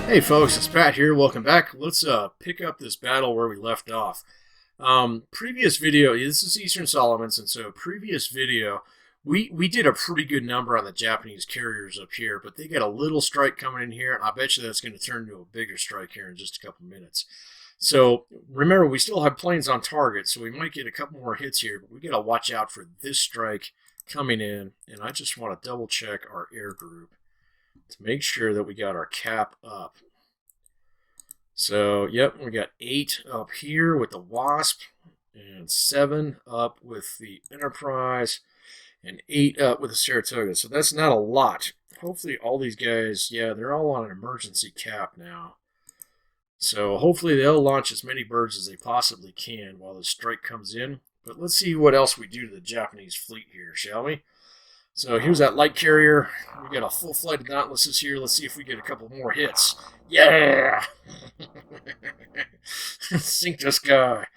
Hey folks, it's Pat here. Welcome back. Let's pick up this battle where we left off. Previous video, this is Eastern Solomons, and so previous video, we did a pretty good number on the Japanese carriers up here, but they got a little strike coming in here, and I bet you that's going to turn into a bigger strike here in just a couple minutes. So remember, we still have planes on target, so we might get a couple more hits here, but we got to watch out for this strike coming in, and I just want to double check our air group to make sure that we got our cap up. So, yep, we got 8 up here with the Wasp, and 7 up with the Enterprise, and 8 up with the Saratoga. So that's not a lot. Hopefully all these guys, yeah, they're all on an emergency cap now. So hopefully they'll launch as many birds as they possibly can while the strike comes in. But let's see what else we do to the Japanese fleet here, shall we? So here's that light carrier. We got a full flight of Nautiluses here. Let's see if we get a couple more hits. Yeah! Sink this guy.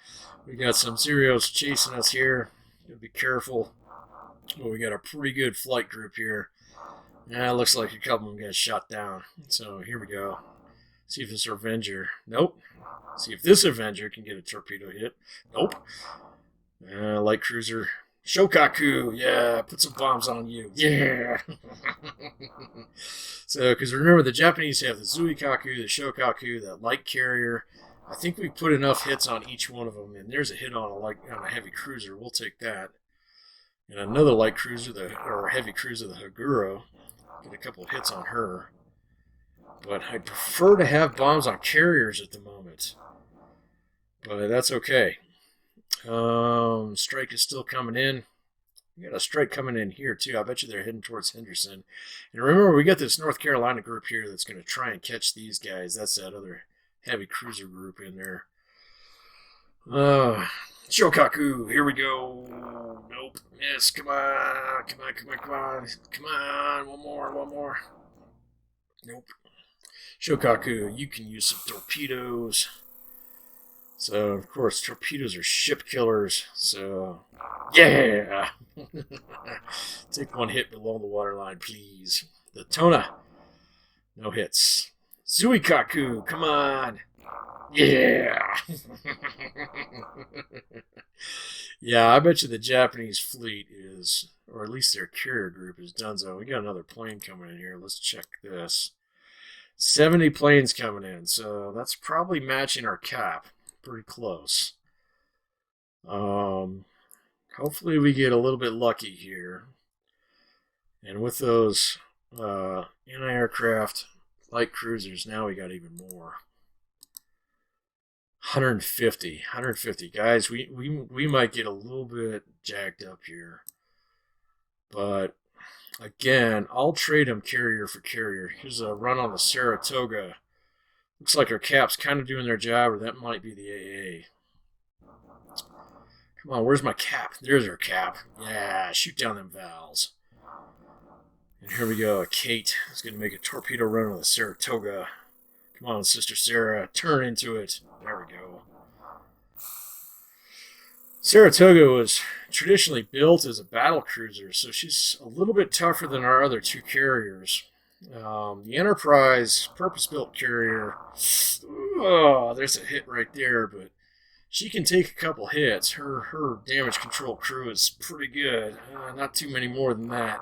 We got some Zeros chasing us here. Gotta be careful. Well, we got a pretty good flight group here. Yeah, looks like a couple of them got shot down. So here we go. See if this Avenger. Nope. See if this Avenger can get a torpedo hit. Nope. Light cruiser. Shokaku, yeah, put some bombs on you, yeah. So, because remember, the Japanese have the Zuikaku, the Shokaku, that light carrier. I think we put enough hits on each one of them, and there's a hit on a heavy cruiser. We'll take that. And another light cruiser, or heavy cruiser, the Haguro. Get a couple of hits on her. But I prefer to have bombs on carriers at the moment. But that's okay. Strike is still coming in. We got a strike coming in here too. I bet you they're heading towards Henderson. And remember, we got this North Carolina group here that's going to try and catch these guys. That's that other heavy cruiser group in there. Shokaku, here we go. Nope. Yes, come on. Come on, come on, come on. Come on, one more. Nope. Shokaku, you can use some torpedoes. So, of course, torpedoes are ship killers, so, yeah! Take one hit below the waterline, please. The Tona, no hits. Zuikaku, come on! Yeah! Yeah, I bet you the Japanese fleet is, or at least their carrier group is donezo. We got another plane coming in here. Let's check this. 70 planes coming in, so that's probably matching our cap. Pretty close. Hopefully we get a little bit lucky here. And with those anti-aircraft light cruisers, now we got even more. 150. Guys, we might get a little bit jacked up here. But again, I'll trade them carrier for carrier. Here's a run on the Saratoga. Looks like our cap's kind of doing their job, or that might be the AA. Come on, where's my cap? There's our cap. Yeah, shoot down them valves. And here we go. Kate is going to make a torpedo run on the Saratoga. Come on, Sister Sarah, turn into it. There we go. Saratoga was traditionally built as a battle cruiser, so she's a little bit tougher than our other two carriers. The Enterprise purpose-built carrier, oh, there's a hit right there, but she can take a couple hits. Her damage control crew is pretty good. Not too many more than that.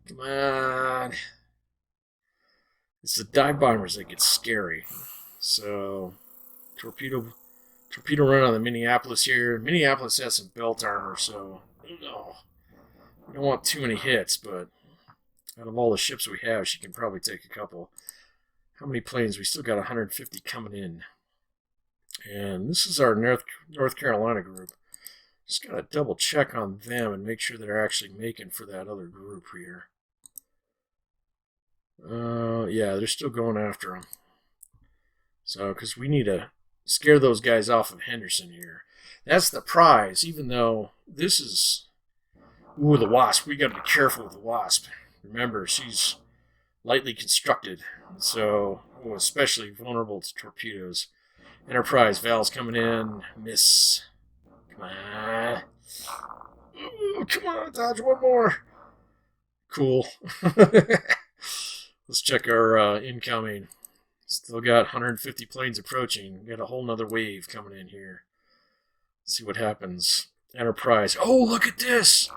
Come on. It's the dive bombers that get scary. So, torpedo run on the Minneapolis here. Minneapolis has some belt armor, so no, we don't want too many hits, but out of all the ships we have, she can probably take a couple. How many planes? We still got 150 coming in. And this is our North Carolina group. Just got to double check on them and make sure they're actually making for that other group here. Yeah, they're still going after them. So, because we need to scare those guys off of Henderson here. That's the prize, even though this is... Ooh, the Wasp. We got to be careful with the Wasp. Remember, she's lightly constructed, so especially vulnerable to torpedoes. Enterprise valves coming in. Miss. Come on. Ooh, come on, dodge one more. Cool. Let's check our incoming. Still got 150 planes approaching. We got a whole nother wave coming in here. Let's see what happens. Enterprise. Oh, look at this!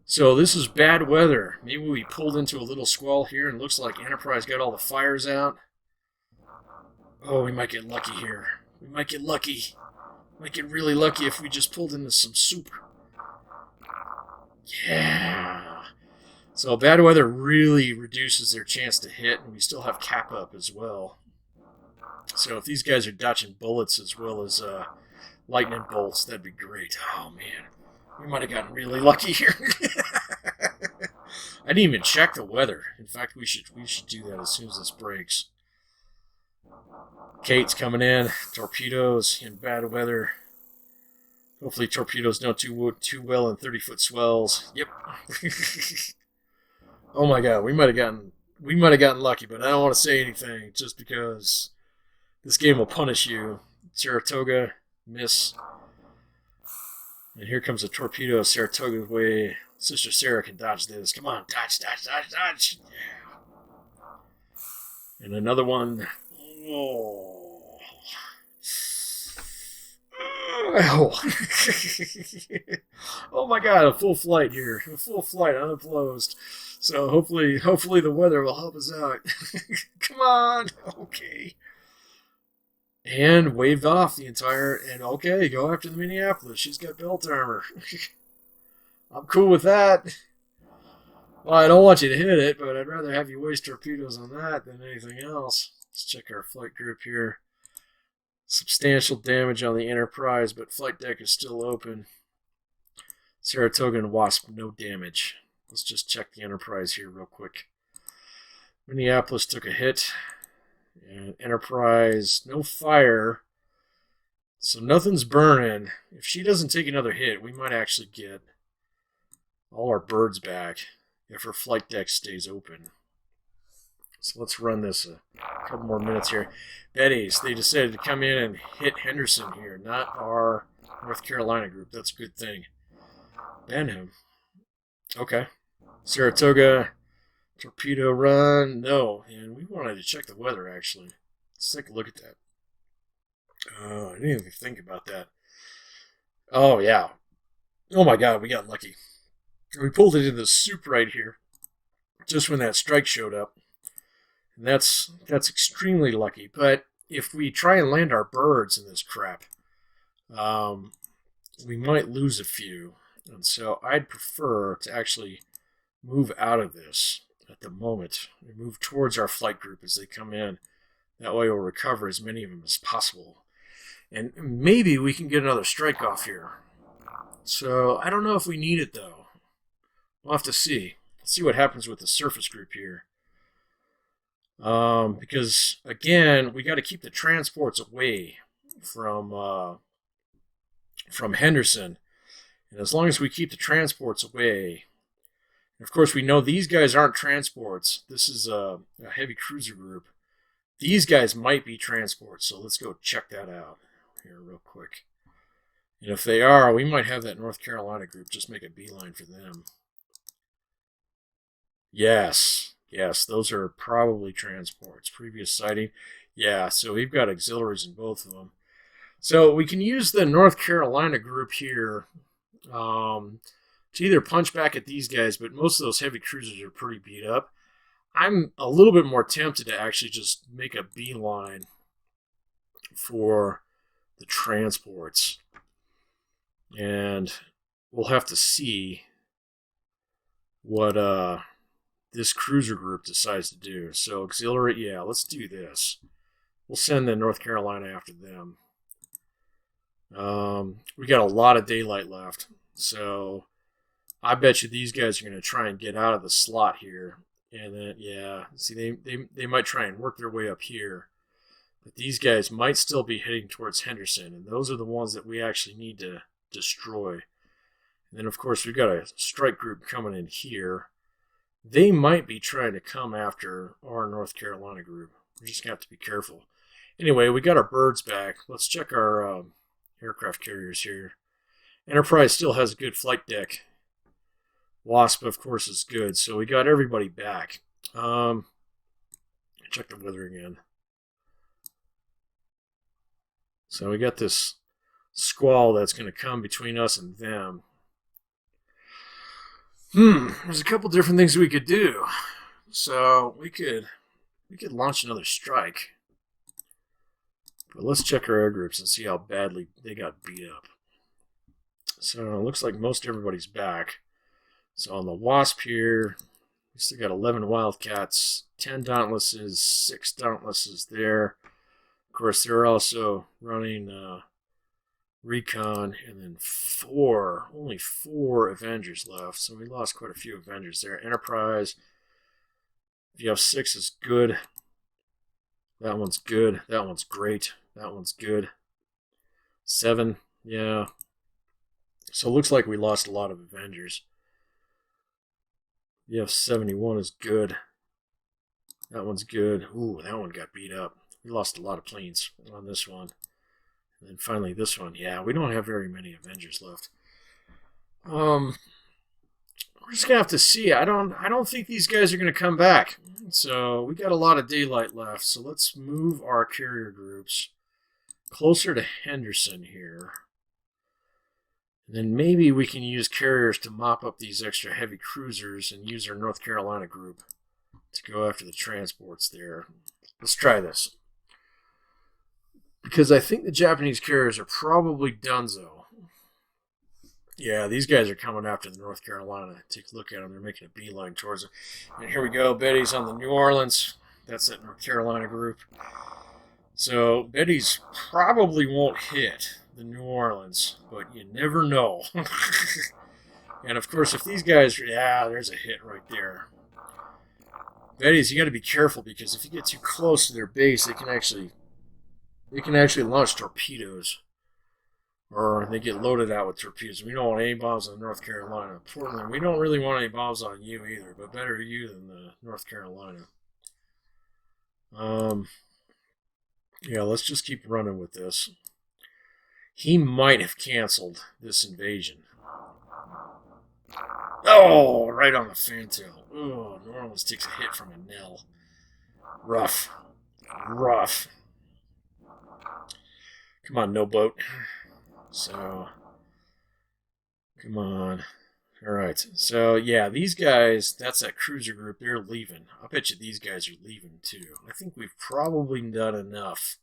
So this is bad weather. Maybe we pulled into a little squall here and looks like Enterprise got all the fires out. Oh, we might get lucky here. We might get lucky. Might get really lucky if we just pulled into some soup. Yeah. So bad weather really reduces their chance to hit, and we still have cap up as well. So if these guys are dodging bullets as well as lightning bolts, that'd be great. Oh, man. We might have gotten really lucky here. I didn't even check the weather. In fact, we should do that as soon as this breaks. Kate's coming in. Torpedoes in bad weather. Hopefully torpedoes don't do too well in 30-foot swells. Yep. Oh my God, we might have gotten lucky, but I don't want to say anything just because this game will punish you. Saratoga, miss. And here comes a torpedo Saratoga's way. Sister Sarah can dodge this. Come on, dodge, dodge, dodge, dodge. Yeah. And another one. Oh. Oh. Oh my God, a full flight here. A full flight, unopposed. So hopefully the weather will help us out. Come on. Okay. And waved off the entire, and okay, go after the Minneapolis. She's got belt armor. I'm cool with that. Well, I don't want you to hit it, but I'd rather have you waste torpedoes on that than anything else. Let's check our flight group here. Substantial damage on the Enterprise, but flight deck is still open. Saratoga and Wasp, no damage. Let's just check the Enterprise here real quick. Minneapolis took a hit. And Enterprise, no fire. So nothing's burning. If she doesn't take another hit, we might actually get all our birds back if her flight deck stays open. So let's run this a couple more minutes here. Betty's, they decided to come in and hit Henderson here, not our North Carolina group. That's a good thing. Ban him. Okay. Saratoga, torpedo run. No, and we wanted to check the weather, actually. Let's take a look at that. I didn't even think about that. Oh, yeah. Oh, my God, we got lucky. We pulled it into the soup right here just when that strike showed up. And that's extremely lucky. But if we try and land our birds in this crap, we might lose a few. And so I'd prefer to actually move out of this at the moment. We move towards our flight group as they come in. That way we'll recover as many of them as possible. And maybe we can get another strike off here. So I don't know if we need it, though. We'll have to see. Let's see what happens with the surface group here. Because, again, we got to keep the transports away from Henderson. And as long as we keep the transports away, and of course we know these guys aren't transports. This is a heavy cruiser group. These guys might be transports, so let's go check that out here real quick. And if they are, we might have that North Carolina group just make a beeline for them. Yes, those are probably transports. Previous sighting. Yeah, so we've got auxiliaries in both of them. So we can use the North Carolina group here to either punch back at these guys, but most of those heavy cruisers are pretty beat up. I'm a little bit more tempted to actually just make a beeline for the transports. And we'll have to see what this cruiser group decides to do. So auxiliary, yeah, let's do this. We'll send the North Carolina after them. We got a lot of daylight left, so I bet you these guys are going to try and get out of the slot here. And then, yeah, see, they might try and work their way up here. But these guys might still be heading towards Henderson, and those are the ones that we actually need to destroy. And then, of course, we've got a strike group coming in here. They might be trying to come after our North Carolina group. We're just going to have to be careful. Anyway, we got our birds back. Let's check our aircraft carriers here. Enterprise still has a good flight deck. Wasp, of course, is good. So we got everybody back. Check the weather again. So we got this squall that's going to come between us and them. There's a couple different things we could do. So we could launch another strike. But let's check our air groups and see how badly they got beat up. So it looks like most everybody's back. So on the Wasp here, we still got 11 Wildcats, 10 Dauntlesses, 6 Dauntlesses there. Of course, they're also running Recon, and then only 4 Avengers left. So we lost quite a few Avengers there. Enterprise, VF6 is good. That one's good. That one's great. That one's good. 7, yeah. So it looks like we lost a lot of Avengers. VF71 is good. That one's good. Ooh, that one got beat up. We lost a lot of planes on this one. And then finally this one. Yeah, we don't have very many Avengers left. We're just gonna have to see. I don't think these guys are gonna come back. So we got a lot of daylight left. So let's move our carrier groups closer to Henderson here. And then maybe we can use carriers to mop up these extra heavy cruisers and use our North Carolina group to go after the transports there. Let's try this. Because I think the Japanese carriers are probably donezo. Yeah, these guys are coming after the North Carolina. Take a look at them. They're making a beeline towards it. And here we go. Betty's on the New Orleans. That's that North Carolina group. So Betty's probably won't hit the New Orleans, but you never know. And of course, if these guys, yeah, there's a hit right there. Betty's, you got to be careful because if you get too close to their base, they can actually launch torpedoes, or they get loaded out with torpedoes. We don't want any bombs on North Carolina. Portland, we don't really want any bombs on you either, but better you than North Carolina. Yeah, let's just keep running with this. He might have canceled this invasion. Oh, right on the fantail. Oh, New Orleans takes a hit from a Nell. Rough. Rough. Come on, no boat. So, come on. All right. So, yeah, these guys, that's that cruiser group. They're leaving. I bet you these guys are leaving, too. I think we've probably done enough.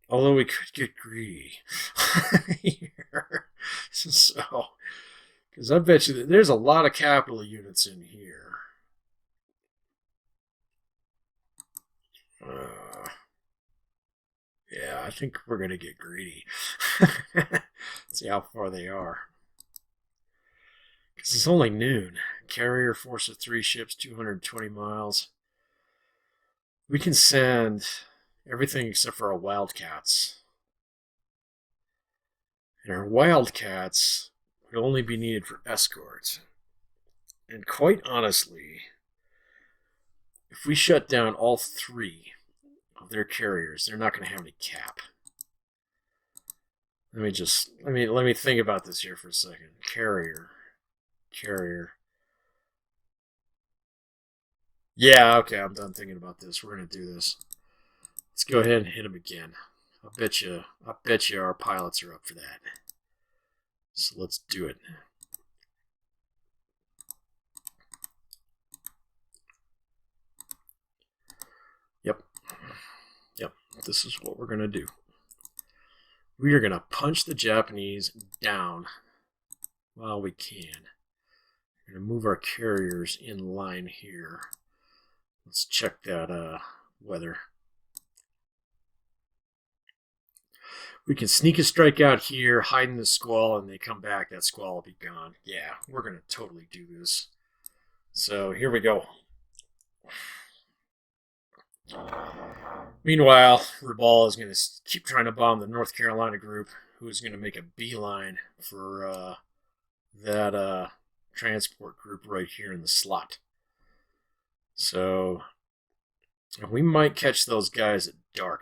Although we could get greedy here. So, because I bet you that there's a lot of capital units in here. Yeah, I think we're going to get greedy. See how far they are. Because it's only noon. Carrier force of 3 ships, 220 miles. We can send everything except for our Wildcats. And our Wildcats would only be needed for escorts. And quite honestly, if we shut down all 3 of their carriers, they're not going to have any cap. Let me think about this here for a second. Carrier. Yeah, okay, I'm done thinking about this. We're going to do this. Let's go ahead and hit them again. I bet you our pilots are up for that. So let's do it. Yep, this is what we're going to do. We are going to punch the Japanese down while we can. We're going to move our carriers in line here. Let's check that weather. We can sneak a strike out here, hide in the squall, and they come back. That squall will be gone. Yeah, we're going to totally do this. So here we go. Meanwhile, Ribal is going to keep trying to bomb the North Carolina group, who is going to make a beeline for that transport group right here in the slot. So we might catch those guys at dark,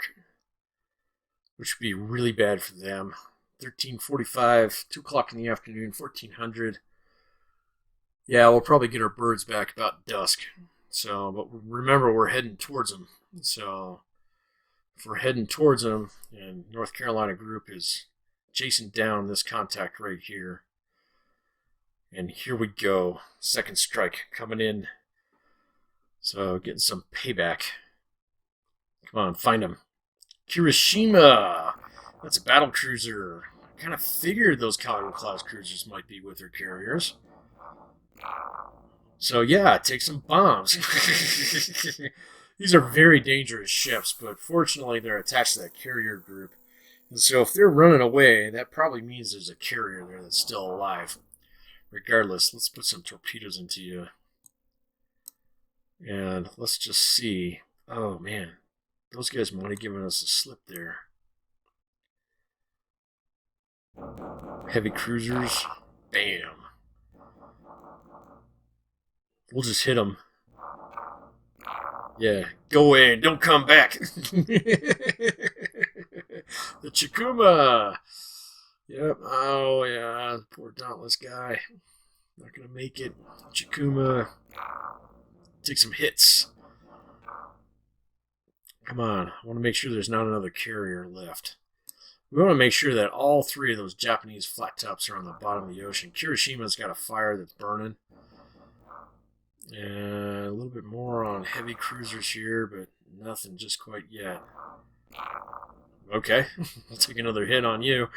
which would be really bad for them. 13:45, 2 o'clock in the afternoon, 1400. Yeah, we'll probably get our birds back about dusk. So, but remember, we're heading towards them. So if we're heading towards them, and North Carolina group is chasing down this contact right here. And here we go. Second strike coming in. So getting some payback. Come on, find him. Kirishima. That's a battle cruiser. I kind of figured those Caledon-class cruisers might be with their carriers. So yeah, take some bombs. These are very dangerous ships, but fortunately they're attached to that carrier group. And so if they're running away, that probably means there's a carrier there that's still alive. Regardless, let's put some torpedoes into you. And let's just see. Oh, man. Those guys might have given us a slip there. Heavy cruisers. Bam. We'll just hit them. Yeah. Go in. Don't come back. The Chikuma. Yep. Oh, yeah. Poor dauntless guy. Not going to make it. Chikuma. Take some hits. Come on. I want to make sure there's not another carrier left. We want to make sure that all three of those Japanese flat tops are on the bottom of the ocean. Kirishima's got a fire that's burning. And a little bit more on heavy cruisers here, but nothing just quite yet. Okay, I'll take another hit on you.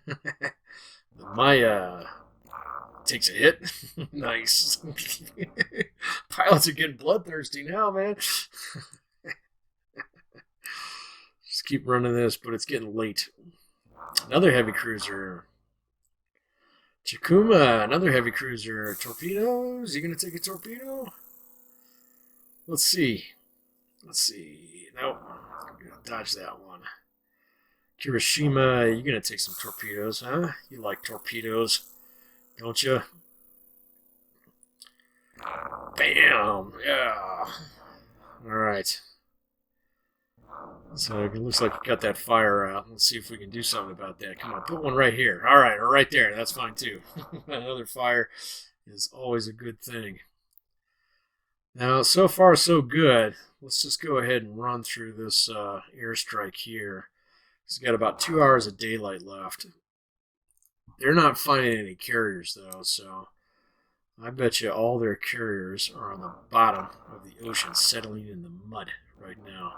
The Maya takes a hit. Nice. Pilots are getting bloodthirsty now, man. Just keep running this, but it's getting late. Another heavy cruiser. Chikuma, another heavy cruiser. Torpedoes? You going to take a torpedo? Let's see. Nope. I'm going to dodge that one. Kirishima, you're going to take some torpedoes, huh? You like torpedoes, don't you? Bam! Yeah. Alright. So it looks like you got that fire out. Let's see if we can do something about that. Come on, put one right here. Alright, or right there. That's fine too. Another fire is always a good thing. Now, so far so good. Let's just go ahead and run through this airstrike here. It's got about 2 hours of daylight left. They're not finding any carriers, though, so I bet you all their carriers are on the bottom of the ocean settling in the mud right now,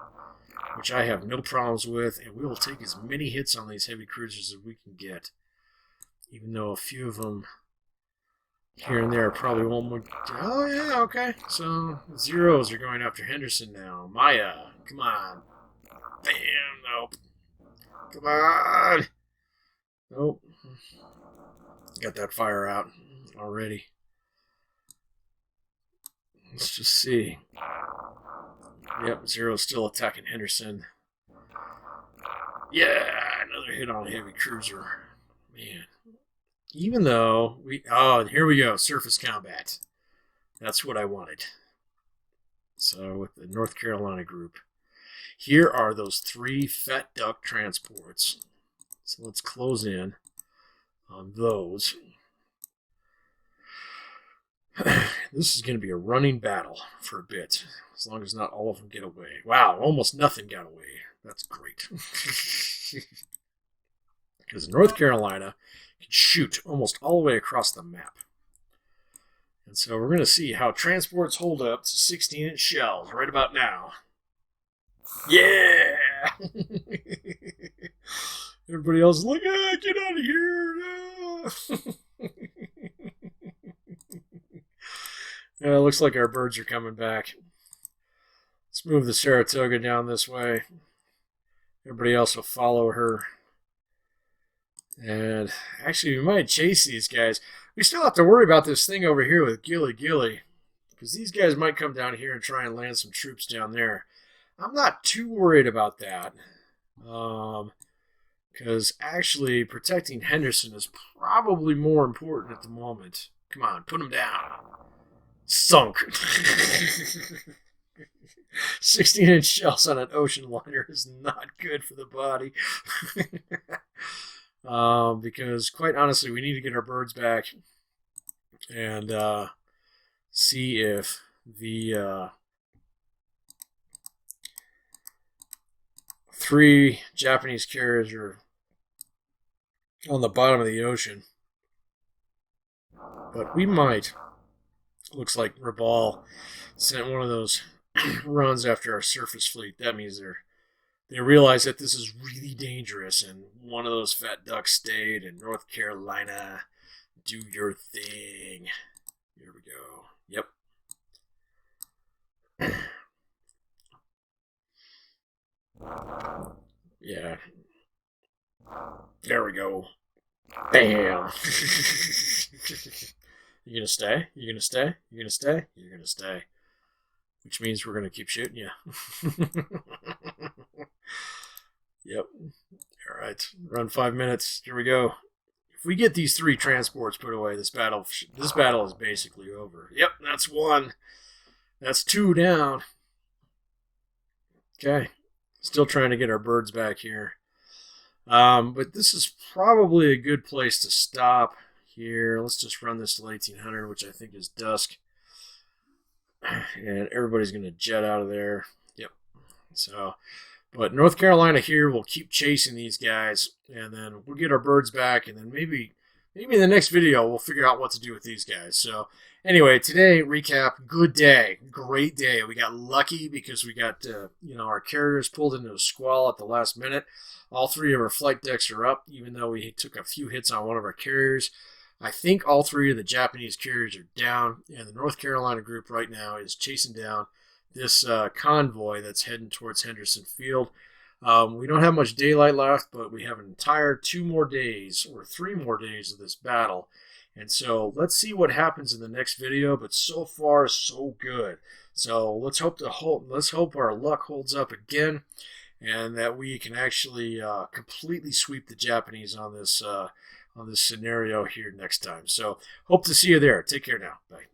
which I have no problems with, and we will take as many hits on these heavy cruisers as we can get, even though a few of them here and there probably won't. Oh, yeah, okay. So, zeros are going after Henderson now. Maya, come on. Bam, nope. Come on. Nope. Got that fire out already. Let's just see. Yep, Zero's still attacking Henderson. Yeah, another hit on a heavy cruiser. Man. Even though we... Oh, here we go. Surface combat. That's what I wanted. So, with the North Carolina group. Here are those 3 fat duck transports. So let's close in on those. This is going to be a running battle for a bit, as long as not all of them get away. Wow, almost nothing got away. That's great. Because North Carolina can shoot almost all the way across the map. And so we're going to see how transports hold up to 16-inch shells right about now. Yeah! Everybody else is like, get out of here! No! Yeah, it looks like our birds are coming back. Let's move the Saratoga down this way. Everybody else will follow her. And actually, we might chase these guys. We still have to worry about this thing over here with Gilly Gilly, because these guys might come down here and try and land some troops down there. I'm not too worried about that, because actually protecting Henderson is probably more important at the moment. Come on, put him down. Sunk. 16-inch shells on an ocean liner is not good for the body. Because quite honestly, we need to get our birds back and see if the 3 Japanese carriers are on the bottom of the ocean. But we might. Looks like Rabal sent one of those runs after our surface fleet. That means they realize that this is really dangerous, and one of those fat ducks stayed in North Carolina. Do your thing. Here we go. Yep. Yeah. There we go. Bam. You gonna stay? You gonna stay? You gonna stay? You're gonna stay. Which means we're gonna keep shooting you. Yep. All right. Run 5 minutes. Here we go. If we get these 3 transports put away, this battle is basically over. Yep, that's 1. That's 2 down. Okay. Still trying to get our birds back here. But this is probably a good place to stop here. Let's just run this to 1800, which I think is dusk. And everybody's going to jet out of there. Yep. So, but North Carolina here will keep chasing these guys, and then we'll get our birds back, and then maybe in the next video we'll figure out what to do with these guys. So anyway, today, recap, good day, great day. We got lucky because we got our carriers pulled into a squall at the last minute. All 3 of our flight decks are up, even though we took a few hits on one of our carriers. I think all 3 of the Japanese carriers are down, and the North Carolina group right now is chasing down this convoy that's heading towards Henderson Field. We don't have much daylight left, but we have an entire 2 more days or 3 more days of this battle. And so let's see what happens in the next video, but so far so good. So let's hope our luck holds up again, and that we can actually completely sweep the Japanese on this scenario here next time. So hope to see you there. Take care now. Bye.